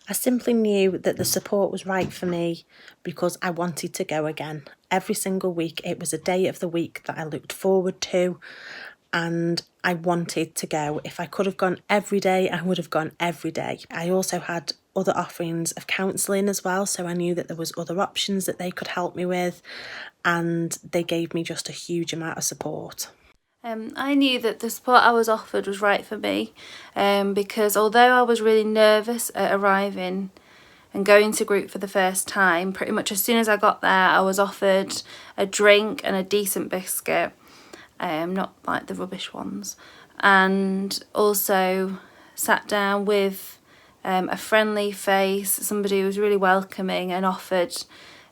I simply knew that the support was right for me because I wanted to go again. Every single week, it was a day of the week that I looked forward to, and I wanted to go. If I could have gone every day, I would have gone every day. I also had other offerings of counselling as well, so I knew that there was other options that they could help me with, and they gave me just a huge amount of support. I knew that the support I was offered was right for me, because although I was really nervous at arriving and going to group for the first time, pretty much as soon as I got there I was offered a drink and a decent biscuit, not like the rubbish ones, and also sat down with a friendly face, somebody who was really welcoming and offered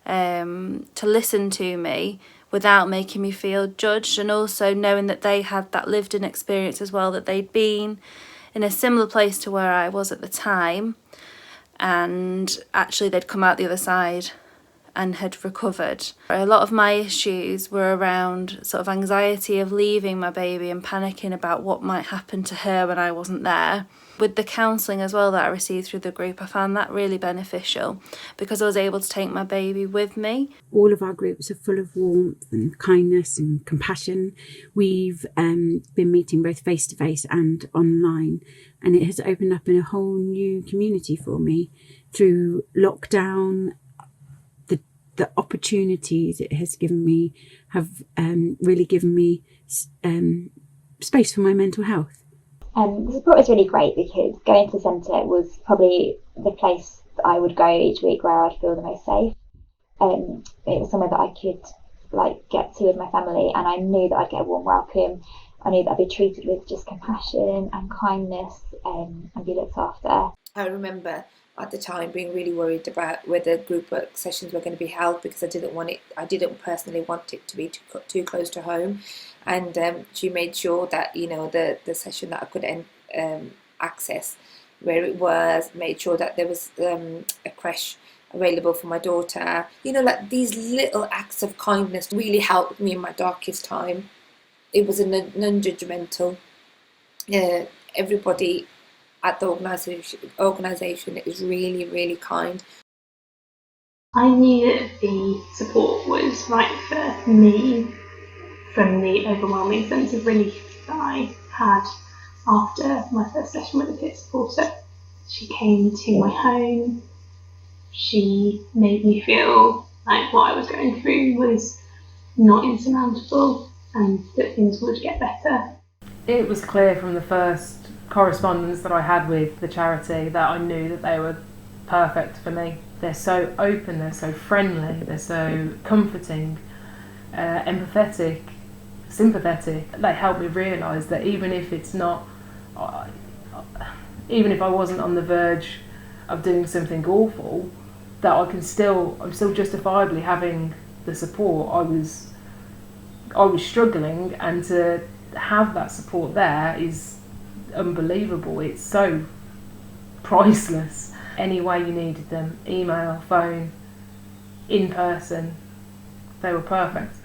to listen to me without making me feel judged, and also knowing that they had that lived in experience as well, that they'd been in a similar place to where I was at the time, and actually they'd come out the other side and had recovered. A lot of my issues were around sort of anxiety of leaving my baby and panicking about what might happen to her when I wasn't there. With the counselling as well that I received through the group, I found that really beneficial because I was able to take my baby with me. All of our groups are full of warmth and kindness and compassion. We've been meeting both face-to-face and online, and it has opened up in a whole new community for me through lockdown. The opportunities it has given me have really given me space for my mental health. The support was really great because going to the centre was probably the place that I would go each week where I'd feel the most safe. It was somewhere that I could get to with my family, and I knew that I'd get a warm welcome. I knew that I'd be treated with just compassion and kindness, and be looked after. I remember at the time being really worried about whether group work sessions were going to be held because I didn't personally want it to be too close to home, and she made sure that the session that I could access where it was, made sure that there was a creche available for my daughter. These little acts of kindness really helped me in my darkest time. It was a non-judgmental. Everybody at the organisation is really, really kind. I knew that the support was right for me from the overwhelming sense of relief that I had after my first session with a peer supporter. She came to my home. She made me feel like what I was going through was not insurmountable and that things would get better. It was clear from the first correspondence that I had with the charity that I knew that they were perfect for me. They're so open, they're so friendly, they're so comforting, empathetic, sympathetic. They help me realise that even if I wasn't on the verge of doing something awful, that I'm still justifiably having the support. I was struggling, and to have that support there is unbelievable. It's so priceless. Any way you needed them, email, phone, in person, they were perfect.